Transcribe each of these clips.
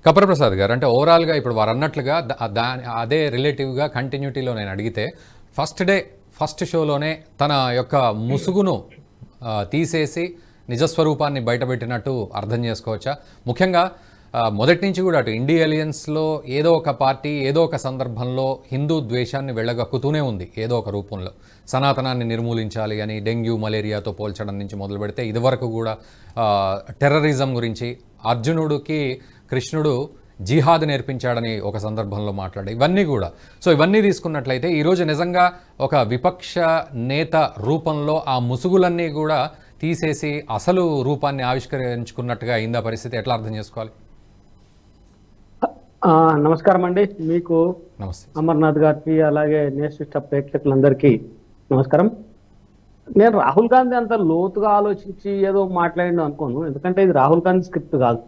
కపర ప్రసాద్ గారు, అంటే ఓవరాల్గా ఇప్పుడు వారు అన్నట్లుగా అదే రిలేటివ్గా కంటిన్యూటీలో నేను అడిగితే ఫస్ట్ షోలోనే తన యొక్క ముసుగును తీసేసి నిజస్వరూపాన్ని బయటపెట్టినట్టు అర్థం చేసుకోవచ్చా? ముఖ్యంగా మొదటి నుంచి కూడా అటు ఇండియా అలయన్స్లో ఏదో ఒక పార్టీ ఏదో ఒక సందర్భంలో హిందూ ద్వేషాన్ని వెళ్ళగక్కుతూనే ఉంది ఏదో ఒక రూపంలో. సనాతనాన్ని నిర్మూలించాలి అని డెంగ్యూ మలేరియాతో పోల్చడం నుంచి మొదలు పెడితే ఇదివరకు కూడా టెర్రరిజం గురించి, అర్జునుడికి కృష్ణుడు జిహాద్ నేర్పించాడని ఒక సందర్భంలో మాట్లాడే ఇవన్నీ కూడా. సో ఇవన్నీ తీసుకున్నట్లయితే ఈరోజు నిజంగా ఒక విపక్ష నేత రూపంలో ఆ ముసుగులన్నీ కూడా తీసేసి అసలు రూపాన్ని ఆవిష్కరించుకున్నట్టుగా అయిందా పరిస్థితి? ఎట్లా అర్థం చేసుకోవాలి? నమస్కారం అండి. మీకు నమస్తే. అమర్నాథ్ గారికి అలాగే నేషనల్ ప్రేక్షకులందరికీ నమస్కారం. నేను రాహుల్ గాంధీ అంత లోతుగా ఆలోచించి ఏదో మాట్లాడిన అనుకోను. ఎందుకంటే ఇది రాహుల్ గాంధీ స్క్రిప్ట్ కాదు.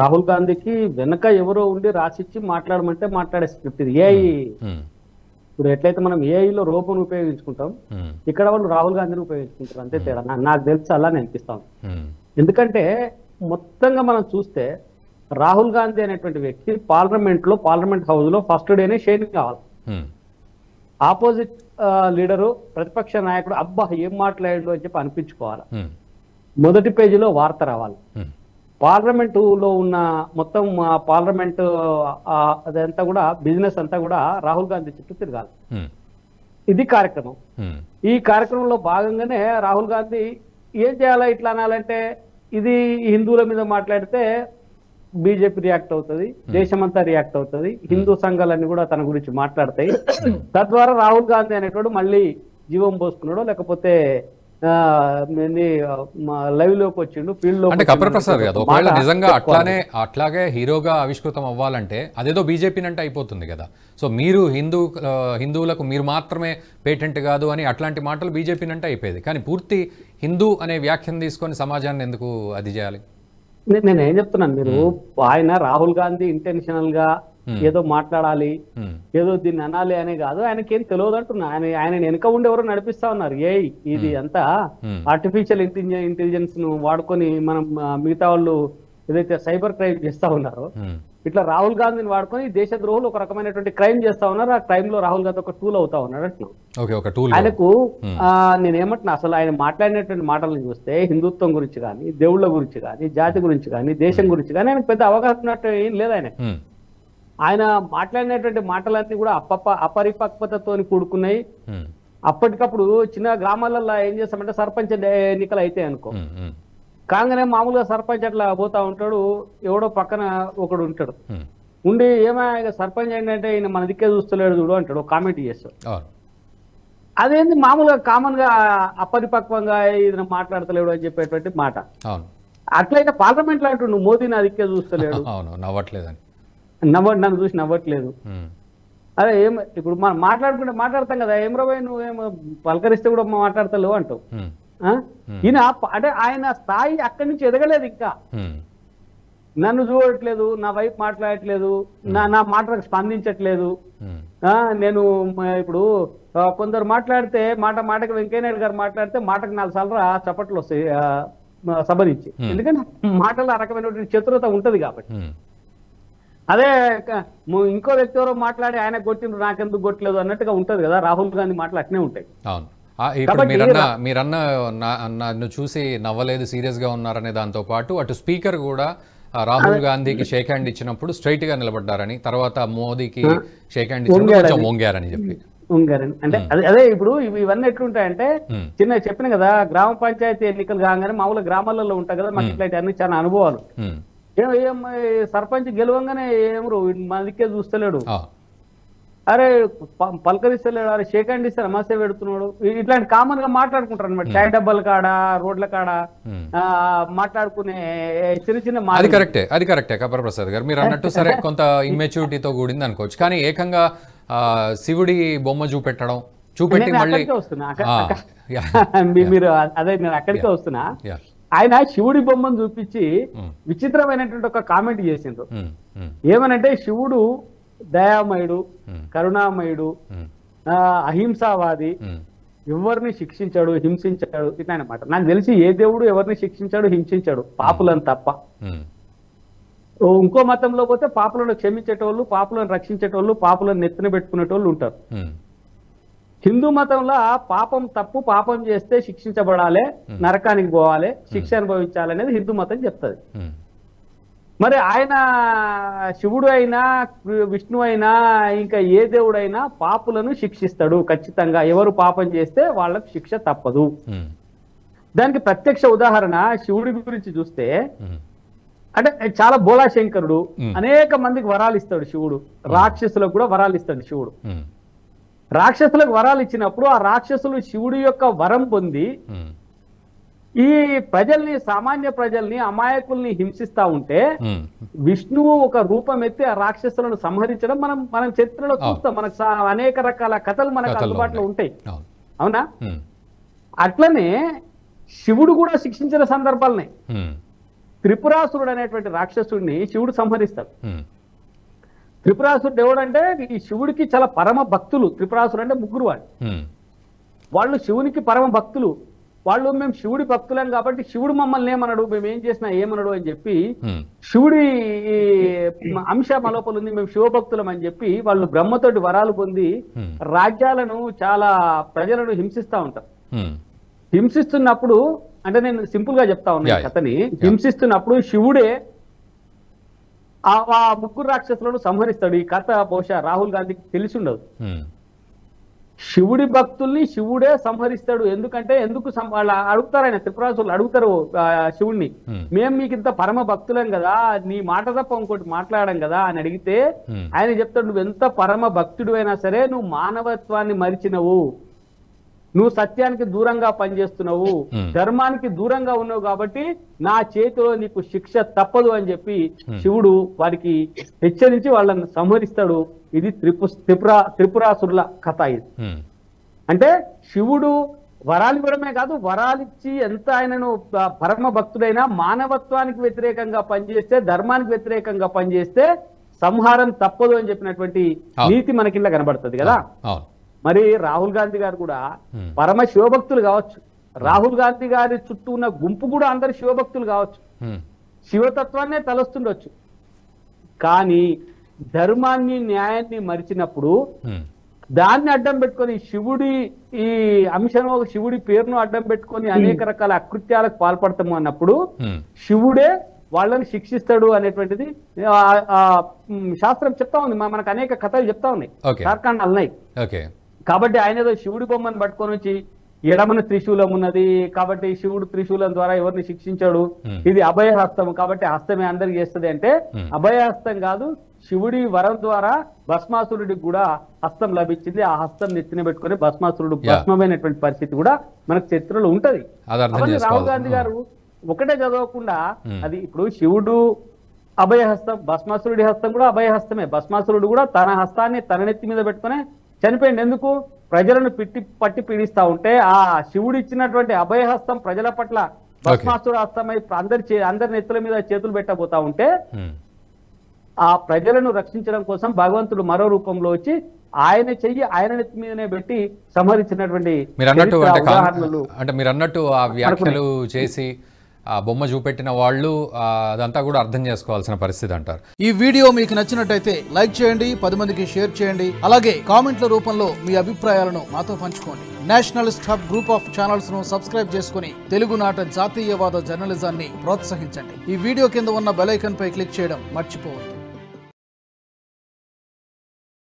రాహుల్ గాంధీకి వెనక ఎవరో ఉండి రాసిచ్చి మాట్లాడమంటే మాట్లాడే స్క్రిప్ట్ ఇది. ఏఐ ఇప్పుడు ఎట్లయితే మనం ఏఐలో రూపం ఉపయోగించుకుంటాం, ఇక్కడ వాళ్ళు రాహుల్ గాంధీని ఉపయోగించుకుంటారు, అంతే తేడా. నాకు తెలిసి అలానే అనిపిస్తాం. ఎందుకంటే మొత్తంగా మనం చూస్తే రాహుల్ గాంధీ అనేటువంటి వ్యక్తి పార్లమెంట్ హౌస్ లో ఫస్ట్ డేనే షేరింగ్ కావాలి. ఆపోజిట్ లీడరు, ప్రతిపక్ష నాయకుడు అబ్బా ఏం మాట్లాడాడు అని చెప్పి అనిపించుకోవాలి. మొదటి పేజీలో వార్త రావాలి. పార్లమెంటులో ఉన్న మొత్తం పార్లమెంట్ అదంతా కూడా బిజినెస్ అంతా కూడా రాహుల్ గాంధీ చుట్టూ తిరగాలి. ఇది కార్యక్రమం. ఈ కార్యక్రమంలో భాగంగానే రాహుల్ గాంధీ ఏం చేయాలో ఇట్లా అనాలంటే, ఇది హిందువుల మీద మాట్లాడితే బీజేపీ రియాక్ట్ అవుతుంది, దేశమంతా రియాక్ట్ అవుతుంది, హిందూ సంఘాలన్నీ కూడా తన గురించి మాట్లాడతాయి. తద్వారా రాహుల్ గాంధీ అనేటోడు మళ్ళీ జీవం పోసుకున్నాడు, లేకపోతే లైవ్ లోకి వచ్చిండు, ఫీల్డ్ లో. అంటే కపర ప్రసాద్ గారు, ఒకవేళ నిజంగా అట్లాగే హీరోగా ఆవిష్కృతం అవ్వాలంటే అదేదో బీజేపీ అంటే అయిపోతుంది కదా. సో మీరు హిందువులకు మీరు మాత్రమే పేటెంట్ కాదు అని అట్లాంటి మాటలు బీజేపీ అంటే అయిపోయేది. కానీ పూర్తి హిందూ అనే వ్యాఖ్యను తీసుకొని సమాజాన్ని ఎందుకు అది చేయాలి? నేను ఏం చెప్తున్నాను, మీరు ఆయన రాహుల్ గాంధీ ఇంటెన్షనల్ గా ఏదో మాట్లాడాలి, ఏదో దీన్ని అనాలి అనే కాదు. ఆయనకేం తెలియదు అంటున్నా. ఆయన వెనక ఉండి ఎవరో నడిపిస్తా ఉన్నారు. ఇది అంతా ఆర్టిఫిషియల్ ఇంటెలిజెన్స్ ను వాడుకొని మనం మిగతా వాళ్ళు ఏదైతే సైబర్ క్రైమ్ చేస్తా ఉన్నారో, ఇట్లా రాహుల్ గాంధీని వాడుకొని దేశ ద్రోహులు ఒక రకమైనటువంటి క్రైమ్ చేస్తా ఉన్నారు. ఆ క్రైమ్ లో రాహుల్ గాంధీ ఒక టూల్ అవుతా ఉన్నాడు అంటున్నాం. ఆయనకు నేనేమంటున్నా, అసలు ఆయన మాట్లాడినటువంటి మాటలను చూస్తే హిందుత్వం గురించి కానీ, దేవుళ్ళ గురించి కానీ, జాతి గురించి కానీ, దేశం గురించి కానీ ఆయనకు పెద్ద అవగాహన ఏం లేదు. ఆయన మాట్లాడినటువంటి మాటలన్నీ కూడా అపరిపక్వతతో కూడుకున్నాయి. అప్పటికప్పుడు చిన్న గ్రామాలలో ఏం చేస్తామంటే సర్పంచ్ ఎన్నికలు అయితే అనుకో, కాగానే మామూలుగా సర్పంచ్ అట్లా పోతా ఉంటాడు, ఎవడో పక్కన ఒకడు ఉంటాడు, ఉండి ఏమైనా సర్పంచ్ ఏంటంటే ఈయన మన దిక్కే చూస్తలేడు చూడు అంటాడు, కామెంట్ చేస్తాడు. అదేంటి మామూలుగా కామన్ గా అపరిపక్వంగా ఈయన మాట్లాడతలేడు అని చెప్పేటువంటి మాట. అట్లయితే పార్లమెంట్ లో అంటుండు మోదీ నా దిక్కే చూస్తలేడు, నన్ను చూసి నవ్వట్లేదు. అదే ఇప్పుడు మనం మాట్లాడతాం కదా, ఏం రవై నువ్వేమో పలకరిస్తే కూడా మాట్లాడతలేవు అంటావు. ఈయన అంటే ఆయన స్థాయి అక్కడి నుంచి ఎదగలేదు. ఇంకా నన్ను చూడట్లేదు, నా వైపు మాట్లాడట్లేదు, నా మాటలకు స్పందించట్లేదు. నేను ఇప్పుడు కొందరు మాట్లాడితే మాటకి వెంకయ్య నాయుడు గారు మాట్లాడితే మాటకు 4 సార్లు చప్పట్లు వస్తాయి సభ నుంచి. ఎందుకంటే మాటలో ఆ రకమైనటువంటి చతురత ఉంటది కాబట్టి. అదే ఇంకో వ్యక్తి ఎవరో మాట్లాడి ఆయన కొట్టిండ్రు నాకెందుకు కొట్టలేదు అన్నట్టుగా ఉంటది కదా. రాహుల్ గాంధీ మాటలు అట్నే ఉంటాయి. ఇప్పుడు మీరన్న నన్ను చూసి నవ్వలేదు, సీరియస్ గా ఉన్నారనే దాంతో పాటు అటు స్పీకర్ కూడా రాహుల్ గాంధీకి షేక్ హ్యాండ్ ఇచ్చినప్పుడు స్ట్రైట్ గా నిలబడ్డారని, తర్వాత మోదీకి షేక్ హ్యాండ్ ఇచ్చినప్పుడు కొంచెం వంగారని చెప్పి అంటే అదే ఇప్పుడు ఇవన్నీ ఎట్లుంటాయంటే, చిన్న చెప్పిన కదా, గ్రామ పంచాయతీ ఎన్నికలు కాగానే మామూలుగా గ్రామాలలో ఉంటాయి కదా, మాకు ఇట్లా అన్ని చాలా అనుభవాలు. ఏం సర్పంచ్ గెలవంగానే ఏమరు మన దిక్కే చూస్తలేడు, అరే పలకరిస్తలేడు, అరే షేక్ హ్యాండ్ ఇస్తే నమస్తే పెడుతున్నాడు, ఇట్లాంటి కామన్ గా మాట్లాడుకుంటారు అనమాట. చాయ్ డబ్బాల కాడ, రోడ్ల కాడ మాట్లాడుకునే చిన్న చిన్న. అది కరెక్టే కపర ప్రసాద్ గారు, మీరు అన్నట్టు సరే కొంత ఇమ్మెచ్యూరిటీతో కూడింది అనుకోవచ్చు. కానీ ఏకంగా శివుడి బొమ్మ చూపెట్టి మళ్ళీ వస్తున్నా మీరు అదే నేను అక్కడికే వస్తున్నా. ఆయన శివుడి బొమ్మను చూపించి విచిత్రమైనటువంటి ఒక కామెంట్ చేసిండ్రు. ఏమనంటే, శివుడు దయామయుడు, కరుణామయుడు, అహింసావాది, ఎవరిని శిక్షించాడు, హింసించాడు, ఇట్లా అన్నమాట. నాకు తెలిసి ఏ దేవుడు ఎవరిని శిక్షించాడు, హింసించాడు, పాపులను తప్ప. ఇంకో మతంలో పోతే పాపులను క్షమించేటోళ్ళు, పాపులను రక్షించేటోళ్ళు, పాపులను నెత్తిన పెట్టుకునేటోళ్ళు ఉంటారు. హిందూ మతంలో పాపం చేస్తే శిక్షించబడాలి, నరకానికి పోవాలి, శిక్ష అనుభవించాలనేది హిందూ మతం చెప్తుంది. మరి ఆయన శివుడు అయినా విష్ణు అయినా ఇంకా ఏ దేవుడైనా పాపులను శిక్షిస్తాడు ఖచ్చితంగా. ఎవరు పాపం చేస్తే వాళ్ళకు శిక్ష తప్పదు. దానికి ప్రత్యక్ష ఉదాహరణ శివుడి గురించి చూస్తే, అంటే చాలా బోళాశంకరుడు, అనేక మందికి వరాలు ఇస్తాడు శివుడు. రాక్షసులకు కూడా వరాలు ఇస్తాడు శివుడు. రాక్షసులకు వరాలు ఇచ్చినప్పుడు ఆ రాక్షసులు శివుడి యొక్క వరం పొంది ఈ ప్రజల్ని, సామాన్య ప్రజల్ని, అమాయకుల్ని హింసిస్తా ఉంటే విష్ణువు ఒక రూపం ఎత్తి ఆ రాక్షసులను సంహరించడం మనం చరిత్రలో చూస్తాం. మనకు అనేక రకాల కథలు మనకు అందుబాటులో ఉంటాయి. అవునా? అట్లనే శివుడు కూడా శిక్షించిన సందర్భాలనే. త్రిపురాసురుడు అనేటువంటి రాక్షసుడిని శివుడు సంహరిస్తాడు. త్రిపురాసురుడు ఎవడంటే ఈ శివుడికి చాలా పరమ భక్తులు. త్రిపురాసురుడు అంటే ముగ్గురు వాళ్ళు శివునికి పరమ భక్తులు. వాళ్ళు మేము శివుడి భక్తులం కాబట్టి శివుడు మమ్మల్ని ఏమన్నాడు, మేము ఏం చేసినా ఏమన్నాడు అని చెప్పి శివుడి అంశ మలోపలు ఉంది, మేము శివభక్తులం అని చెప్పి వాళ్ళు బ్రహ్మతోటి వరాలు పొంది రాజ్యాలను, చాలా ప్రజలను హింసిస్తా ఉంటారు. హింసిస్తున్నప్పుడు, అంటే నేను సింపుల్ గా చెప్తా ఉన్నా కథని, హింసిస్తున్నప్పుడు శివుడే ఆ ముగ్గురు రాక్షసులను సంహరిస్తాడు. ఈ కథ బహుశా రాహుల్ గాంధీకి తెలిసి ఉండదు. శివుడి భక్తుల్ని శివుడే సంహరిస్తాడు. ఎందుకు వాళ్ళు అడుగుతారు, ఆయన త్రిపురాసులు అడుగుతారు శివుడిని, మేము మీకు ఇంత పరమ భక్తులం కదా, నీ మాట తప్ప ఇంకోటి మాట్లాడడం కదా అని అడిగితే ఆయన చెప్తాడు, నువ్వు ఎంత పరమ భక్తుడు అయినా సరే నువ్వు మానవత్వాన్ని మరిచినవు, నువ్వు సత్యానికి దూరంగా పనిచేస్తున్నావు, ధర్మానికి దూరంగా ఉన్నావు కాబట్టి నా చేతిలో నీకు శిక్ష తప్పదు అని చెప్పి శివుడు వారికి హెచ్చరించి వాళ్ళని సంహరిస్తాడు. ఇది త్రిపురాసురుల కథ. ఇది అంటే శివుడు వరాలు ఇవ్వడమే కాదు, వరాలిచ్చి ఎంత ఆయనను పరమ భక్తుడైనా మానవత్వానికి వ్యతిరేకంగా పనిచేస్తే, ధర్మానికి వ్యతిరేకంగా పనిచేస్తే సంహారం తప్పదు అని చెప్పినటువంటి నీతి మనకి ఇలా కనబడుతుంది కదా. మరి రాహుల్ గాంధీ గారు కూడా పరమ శివభక్తులు కావచ్చు, రాహుల్ గాంధీ గారి చుట్టూ ఉన్న గుంపు కూడా అందరు శివభక్తులు కావచ్చు, శివతత్వాన్నే తలస్తుండొచ్చు. కానీ ధర్మాన్ని, న్యాయాన్ని మరిచినప్పుడు దాన్ని అడ్డం పెట్టుకొని శివుడి ఈ అంశంలో శివుడి పేరును అడ్డం పెట్టుకొని అనేక రకాల అకృత్యాలకు పాల్పడతాము అన్నప్పుడు శివుడే వాళ్ళని శిక్షిస్తాడు అనేటువంటిది శాస్త్రం చెప్తా ఉంది. మనకు అనేక కథలు చెప్తా ఉన్నాయి, కార్ఖానాలు ఉన్నాయి. కాబట్టి ఆయన ఏదో శివుడి బొమ్మను పట్టుకొని వచ్చి ఎడమన త్రిశూలం ఉన్నది కాబట్టి శివుడు త్రిశూలం ద్వారా ఎవరిని శిక్షించాడు, ఇది అభయహస్తం కాబట్టి హస్తమే అందరికి చేస్తుంది అంటే అభయహస్తం కాదు, శివుడి వరం ద్వారా భస్మాసురుడికి కూడా హస్తం లభించింది. ఆ హస్తం నెత్తిన పెట్టుకుని భస్మాసురుడు భస్మమైనటువంటి పరిస్థితి కూడా మనకు చరిత్రలో ఉంటది. రాహుల్ గాంధీ గారు ఒకటే చదవకుండా అది ఇప్పుడు శివుడు అభయహస్తం, భస్మాసురుడి హస్తం కూడా అభయహస్తమే. భస్మాసురుడు కూడా తన హస్తాన్ని తన నెత్తి మీద పెట్టుకుని చనిపోయింది. ఎందుకు? ప్రజలను పట్టి పీడిస్తా ఉంటే ఆ శివుడు ఇచ్చినటువంటి అభయహస్తం ప్రజల పట్ల భస్మాసుర హస్తమై అందరి నెత్తుల మీద చేతులు పెట్టబోతా ఉంటే ఆ ప్రజలను రక్షించడం కోసం భగవంతుడు మరో రూపంలో వచ్చి ఆయన చెయ్యి ఆయన నెత్తి మీదనే పెట్టి సంహరించినటువంటి మీరు అన్నట్టు ఆ వ్యాఖ్యలు చేసి ఆ బొమ్మ చూపెట్టిన వాళ్ళు అదంతా కూడా అర్థం చేసుకోవాల్సిన పరిస్థితి అంటారు. ఈ వీడియో మీకు నచ్చినట్టయితే లైక్ చేయండి, 10 మందికి షేర్ చేయండి, అలాగే కామెంట్ల రూపంలో మీ అభిప్రాయాలను మాతో పంచుకోండి. Nationalist hub group of channels ను సబ్స్క్రైబ్ చేసుకుని తెలుగునాట జాతీయవాద జర్నలిజాన్ని ప్రోత్సహించండి. ఈ వీడియో కింద ఉన్న బెల్ ఐకాన్ పై క్లిక్ చేయడం మర్చిపోవద్దు.